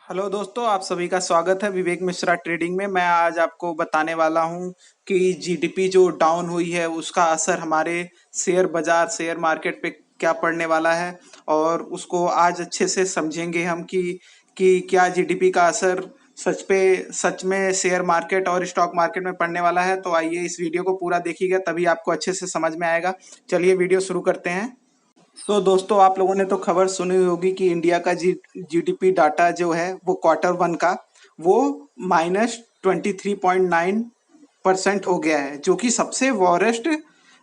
Hello दोस्तों, आप सभी का स्वागत है विवेक मिश्रा ट्रेडिंग में। मैं आज आपको बताने वाला हूं कि जीडीपी जो डाउन हुई है उसका असर हमारे शेयर बाजार शेयर मार्केट पे क्या पड़ने वाला है, और उसको आज अच्छे से समझेंगे हम कि क्या जीडीपी का असर सच में शेयर मार्केट और स्टॉक मार्केट में पड़ने वाला है। तो आइए इस वीडियो को पूरा देखिएगा, तभी आपको अच्छे से समझ में आएगा। चलिए वीडियो शुरू करते हैं। तो दोस्तों, आप लोगों ने तो खबर सुनी होगी कि इंडिया का जीडीपी डाटा जो है वो क्वार्टर 1 का वो -23.9% हो गया है, जो कि सबसे वॉरेस्ट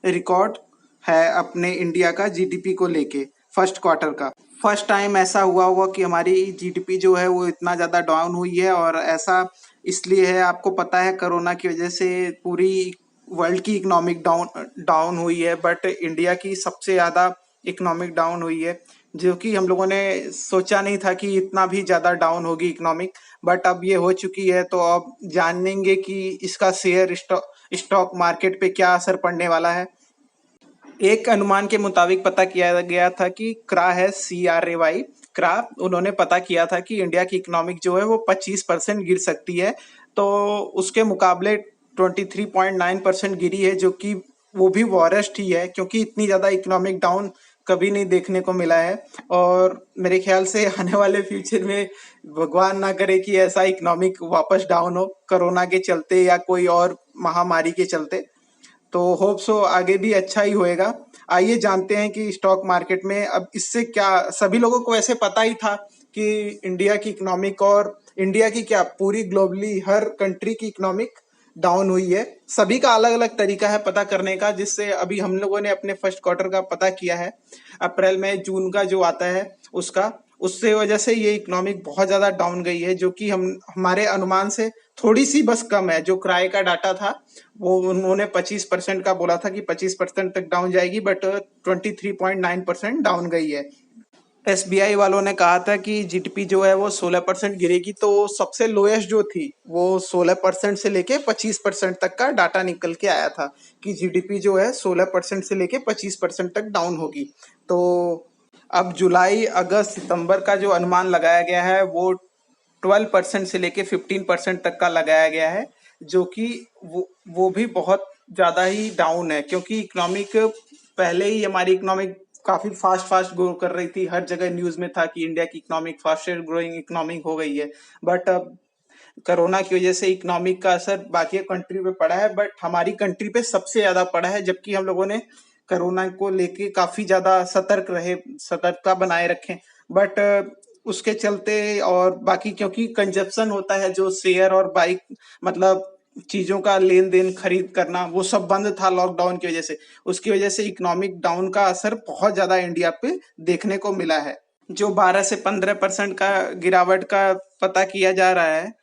रिकॉर्ड है अपने इंडिया का जीडीपी को लेके फर्स्ट क्वार्टर का। फर्स्ट टाइम ऐसा हुआ होगा कि हमारी जीडीपी जो है वो इतना ज़्यादा डाउन हुई है, और ऐसा इसलिए है, आपको पता है कोरोना की वजह से पूरी वर्ल्ड की इकोनॉमिक डाउन डाउन हुई है, बट इंडिया की सबसे ज़्यादा इकोनॉमिक डाउन हुई है, जो कि हम लोगों ने सोचा नहीं था कि इतना भी ज़्यादा डाउन होगी इकोनॉमिक। बट अब ये हो चुकी है, तो अब जानेंगे कि इसका शेयर स्टॉक मार्केट पे क्या असर पड़ने वाला है। एक अनुमान के मुताबिक पता किया गया था कि क्रा है CRAY क्रा, उन्होंने पता किया था कि इंडिया की इकोनॉमिक जो है वो 25% गिर सकती है। तो उसके मुकाबले 23.9% गिरी है, जो कि वो भी वॉरेस्ट ही है, क्योंकि इतनी ज़्यादा इकोनॉमिक डाउन कभी नहीं देखने को मिला है। और मेरे ख्याल से आने वाले फ्यूचर में भगवान ना करे कि ऐसा इकोनॉमिक वापस डाउन हो, कोरोना के चलते या कोई और महामारी के चलते। तो होप सो आगे भी अच्छा ही होएगा। आइए जानते हैं कि स्टॉक मार्केट में अब इससे क्या, सभी लोगों को वैसे पता ही था कि इंडिया की इकोनॉमिक, और इंडिया की क्या पूरी ग्लोबली हर कंट्री की इकोनॉमिक डाउन हुई है। सभी का अलग अलग तरीका है पता करने का, जिससे अभी हम लोगों ने अपने फर्स्ट क्वार्टर का पता किया है, अप्रैल में जून का जो आता है उसका। उससे वजह से ये इकोनॉमिक बहुत ज्यादा डाउन गई है, जो कि हम हमारे अनुमान से थोड़ी सी बस कम है। जो क्राई का डाटा था वो उन्होंने 25% का बोला था कि 25% तक डाउन जाएगी, बट 23.9% डाउन गई है। एसबीआई वालों ने कहा था कि जीडीपी जो है वो 16% गिरेगी, तो सबसे लोएस्ट जो थी वो 16% से लेके 25% तक का डाटा निकल के आया था कि जीडीपी जो है 16% से लेके 25% तक डाउन होगी। तो अब जुलाई अगस्त सितंबर का जो अनुमान लगाया गया है वो 12% से लेके 15% तक का लगाया गया है, जो कि वो भी बहुत ज़्यादा ही डाउन है, क्योंकि इकोनॉमिक पहले ही हमारी इकोनॉमिक काफ़ी फास्ट फास्ट ग्रो कर रही थी। हर जगह न्यूज़ में था कि इंडिया की इकोनॉमिक फास्टेस्ट ग्रोइंग इकोनॉमिक हो गई है। बट अब कोरोना की वजह से इकोनॉमिक का असर बाकी कंट्री पे पड़ा है, बट हमारी कंट्री पे सबसे ज़्यादा पड़ा है, जबकि हम लोगों ने कोरोना को लेके काफ़ी ज़्यादा सतर्कता बनाए रखें। बट उसके चलते, और बाकी क्योंकि कंजप्शन होता है, जो शेयर और बाइक मतलब चीजों का लेन देन खरीद करना, वो सब बंद था लॉकडाउन की वजह से। उसकी वजह से इकोनॉमिक डाउन का असर बहुत ज्यादा इंडिया पे देखने को मिला है। जो 12 से 15% का गिरावट का पता किया जा रहा है,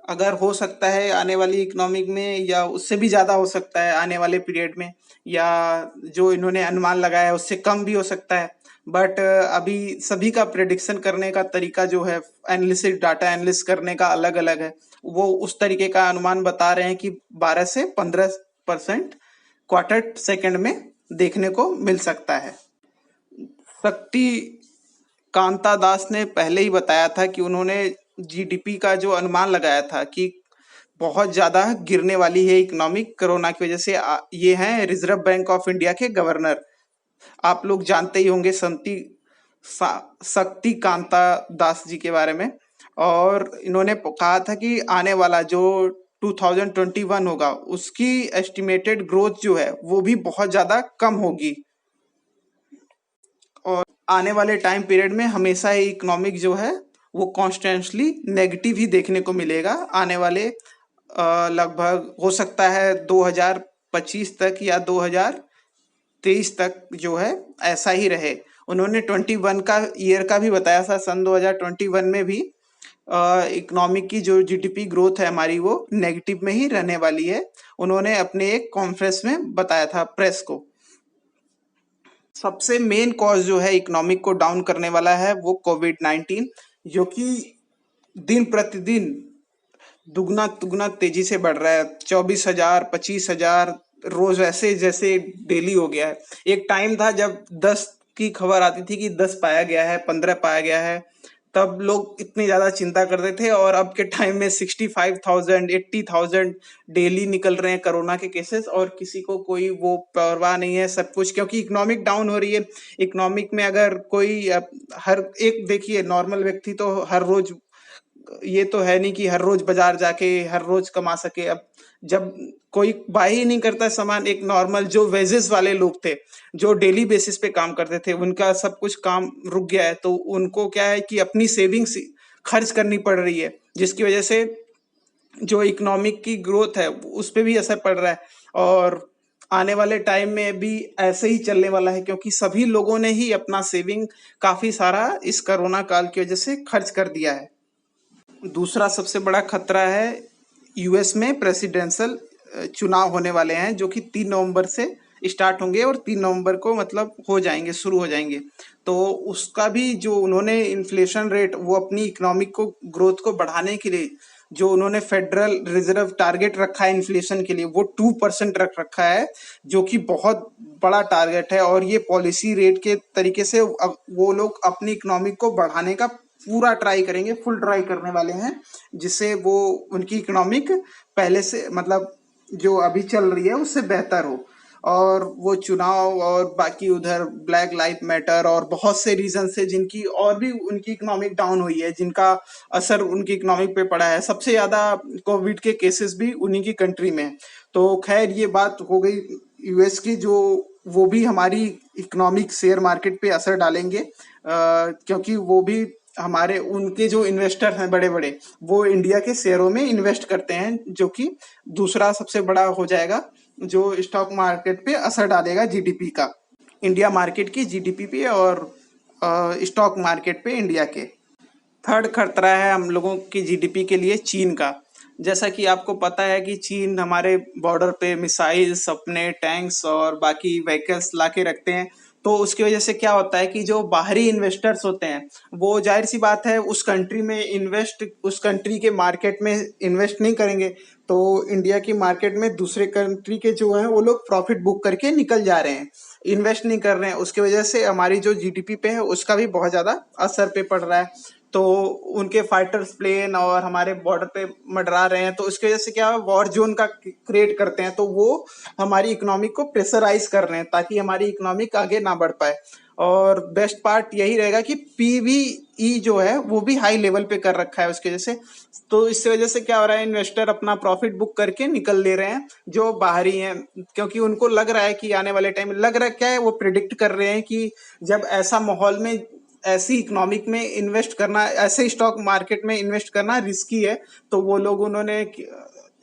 अगर हो सकता है आने वाली इकोनॉमिक में, या उससे भी ज्यादा हो सकता है आने वाले पीरियड में, या जो इन्होंने अनुमान लगाया है उससे कम भी हो सकता है। बट अभी सभी का प्रेडिक्शन करने का तरीका जो है, एनालिसिस डाटा एनालिस करने का अलग अलग है। वो उस तरीके का अनुमान बता रहे हैं कि 12 से 15% क्वार्टर सेकंड में देखने को मिल सकता है। शक्ति कांता दास ने पहले ही बताया था कि उन्होंने जीडीपी का जो अनुमान लगाया था कि बहुत ज्यादा गिरने वाली है इकोनॉमिक कोरोना की वजह से। ये हैं रिजर्व बैंक ऑफ इंडिया के गवर्नर, आप लोग जानते ही होंगे शक्ति कांता दास जी के बारे में। और इन्होंने कहा था कि आने वाला जो 2021 होगा उसकी एस्टिमेटेड ग्रोथ जो है वो भी बहुत ज्यादा कम होगी, और आने वाले टाइम पीरियड में हमेशा ही इकोनॉमिक जो है वो कॉन्स्टेंटली नेगेटिव ही देखने को मिलेगा। आने वाले लगभग हो सकता है 2025 तक या 2023 तक जो है ऐसा ही रहे। उन्होंने 21 का ईयर का भी बताया था, सन 2021 में भी इकोनॉमिक की जो जीडीपी ग्रोथ है हमारी वो नेगेटिव में ही रहने वाली है। उन्होंने अपने एक कॉन्फ्रेंस में बताया था प्रेस को। सबसे मेन कॉज जो है इकोनॉमिक को डाउन करने वाला है वो कोविड-19, जो कि दिन प्रतिदिन दुगना तुगना तेजी से बढ़ रहा है। 24,000 25,000 रोज ऐसे जैसे डेली हो गया है। एक टाइम था जब 10 की खबर आती थी कि 10 पाया गया है, 15 पाया गया है, तब लोग इतनी ज्यादा चिंता करते थे, और अब के टाइम में 65,000 80,000 डेली निकल रहे हैं कोरोना के केसेस, और किसी को कोई वो परवाह नहीं है सब कुछ, क्योंकि इकोनॉमिक डाउन हो रही है। इकोनॉमिक में अगर कोई हर एक, देखिए नॉर्मल व्यक्ति तो हर रोज, ये तो है नहीं कि हर रोज बाजार जाके हर रोज कमा सके। अब जब कोई बाय ही नहीं करता सामान, एक नॉर्मल जो वेजेस वाले लोग थे, जो डेली बेसिस पे काम करते थे, उनका सब कुछ काम रुक गया है, तो उनको क्या है कि अपनी सेविंग्स खर्च करनी पड़ रही है, जिसकी वजह से जो इकोनॉमिक की ग्रोथ है उस पे भी असर पड़ रहा है। और आने वाले टाइम में भी ऐसे ही चलने वाला है, क्योंकि सभी लोगों ने ही अपना सेविंग काफी सारा इस कोरोना काल की वजह से खर्च कर दिया है। दूसरा सबसे बड़ा खतरा है, यूएस में प्रेसिडेंशियल चुनाव होने वाले हैं, जो कि 3 नवंबर से स्टार्ट होंगे और 3 नवंबर को मतलब हो जाएंगे, शुरू हो जाएंगे। तो उसका भी जो उन्होंने इन्फ्लेशन रेट, वो अपनी इकोनॉमिक को ग्रोथ को बढ़ाने के लिए जो उन्होंने फेडरल रिजर्व टारगेट रखा है इन्फ्लेशन के लिए, वो 2% रख रखा है, जो कि बहुत बड़ा टारगेट है। और ये पॉलिसी रेट के तरीके से वो लोग अपनी इकोनॉमिक को बढ़ाने का पूरा ट्राई करेंगे, फुल ट्राई करने वाले हैं, जिससे वो उनकी इकोनॉमिक पहले से मतलब जो अभी चल रही है उससे बेहतर हो। और वो चुनाव और बाकी उधर ब्लैक लाइफ मैटर और बहुत से रीजन से जिनकी और भी उनकी इकोनॉमिक डाउन हुई है, जिनका असर उनकी इकोनॉमिक पे पड़ा है। सबसे ज्यादा कोविड के केसेस भी उन्हीं की कंट्री में है। तो खैर ये बात हो गई यूएस की, जो वो भी हमारी इकोनॉमिक शेयर मार्केट पे असर डालेंगे, क्योंकि वो भी हमारे उनके जो इन्वेस्टर हैं बड़े बड़े, वो इंडिया के शेयरों में इन्वेस्ट करते हैं, जो कि दूसरा सबसे बड़ा हो जाएगा जो स्टॉक मार्केट पे असर डालेगा जीडीपी का, इंडिया मार्केट की जीडीपी पे और स्टॉक मार्केट पे इंडिया के। थर्ड खतरा है हम लोगों की जीडीपी के लिए चीन का। जैसा कि आपको पता है कि चीन हमारे बॉर्डर पे मिसाइल्स, अपने टैंक्स और बाकी व्हीकल्स ला के रखते हैं। तो उसकी वजह से क्या होता है कि जो बाहरी इन्वेस्टर्स होते हैं, वो जाहिर सी बात है उस कंट्री में उस कंट्री के मार्केट में इन्वेस्ट नहीं करेंगे। तो इंडिया की मार्केट में दूसरे कंट्री के जो हैं वो लोग प्रॉफिट बुक करके निकल जा रहे हैं, इन्वेस्ट नहीं कर रहे हैं। उसकी वजह से हमारी जो जीडीपी पे है उसका भी बहुत ज्यादा असर पे पड़ रहा है। तो उनके फाइटर्स प्लेन और हमारे बॉर्डर पे मंडरा रहे हैं, तो उसकी वजह से क्या है, वॉर जोन का क्रिएट करते हैं, तो वो हमारी इकोनॉमिक को प्रेशराइज कर रहे हैं ताकि हमारी इकोनॉमिक आगे ना बढ़ पाए। और बेस्ट पार्ट यही रहेगा कि पीवीई जो है वो भी हाई लेवल पे कर रखा है उसकी वजह से। तो इससे वजह से क्या हो रहा है, इन्वेस्टर अपना प्रॉफिट बुक करके निकल ले रहे हैं जो बाहरी हैं, क्योंकि उनको लग रहा है कि आने वाले टाइम में, लग रहा है क्या है, वो प्रिडिक्ट कर रहे हैं कि जब ऐसा माहौल में ऐसी इकोनॉमिक में इन्वेस्ट करना, ऐसे स्टॉक मार्केट में इन्वेस्ट करना रिस्की है। तो वो लोग उन्होंने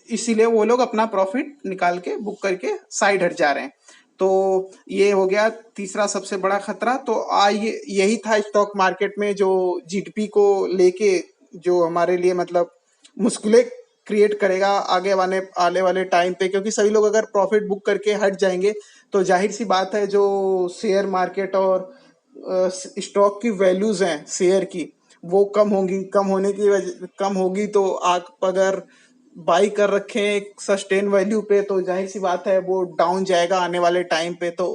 इसीलिए वो लोग अपना प्रॉफिट निकाल के बुक करके साइड हट जा रहे हैं। तो ये हो गया तीसरा सबसे बड़ा खतरा। तो ये यही था स्टॉक मार्केट में जो जीडीपी को लेके जो हमारे लिए मतलब मुश्किलें क्रिएट करेगा आने वाले टाइम पे, क्योंकि सभी लोग अगर प्रॉफिट बुक करके हट जाएंगे तो जाहिर सी बात है जो शेयर मार्केट और स्टॉक की वैल्यूज हैं शेयर की, वो कम होंगी। कम होगी तो आप अगर बाई कर रखे हैं एक सस्टेन वैल्यू पे, तो जाहिर सी बात है वो डाउन जाएगा आने वाले टाइम पे। तो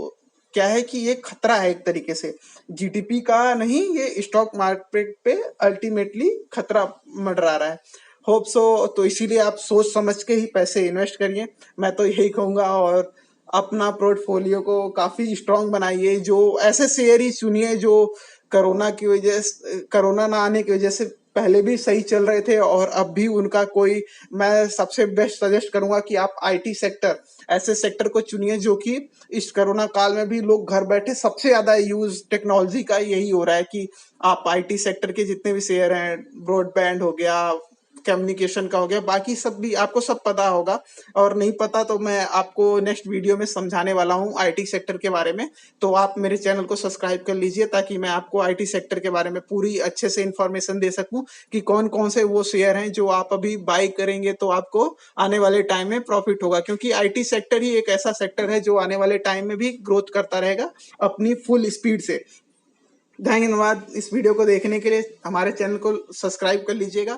क्या है कि ये खतरा है एक तरीके से, जीडीपी का नहीं, ये स्टॉक मार्केट पे अल्टीमेटली खतरा मंडरा रहा है। होप सो, तो इसीलिए आप सोच समझ के ही पैसे इन्वेस्ट करिए, मैं तो यही कहूंगा। और अपना पोर्टफोलियो को काफी स्ट्रांग बनाइए, जो ऐसे शेयर ही चुनिए जो कोरोना ना आने की वजह से पहले भी सही चल रहे थे और अब भी उनका कोई, मैं सबसे बेस्ट सजेस्ट करूंगा कि आप आईटी सेक्टर, ऐसे सेक्टर को चुनिए जो कि इस कोरोना काल में भी लोग घर बैठे सबसे ज्यादा यूज टेक्नोलॉजी का यही हो रहा है कि आप आईटी सेक्टर के जितने भी शेयर हैं, ब्रॉडबैंड हो गया, कम्युनिकेशन का हो गया, बाकी सब भी आपको सब पता होगा। और नहीं पता तो मैं आपको नेक्स्ट वीडियो में समझाने वाला हूँ आईटी सेक्टर के बारे में। तो आप मेरे चैनल को सब्सक्राइब कर लीजिए ताकि मैं आपको आईटी सेक्टर के बारे में पूरी अच्छे से इंफॉर्मेशन दे सकूं कि कौन कौन से वो शेयर हैं जो आप अभी बाय करेंगे तो आपको आने वाले टाइम में प्रॉफिट होगा, क्योंकि आईटी सेक्टर ही एक ऐसा सेक्टर है जो आने वाले टाइम में भी ग्रोथ करता रहेगा अपनी फुल स्पीड से। धन्यवाद इस वीडियो को देखने के लिए, हमारे चैनल को सब्सक्राइब कर लीजिएगा।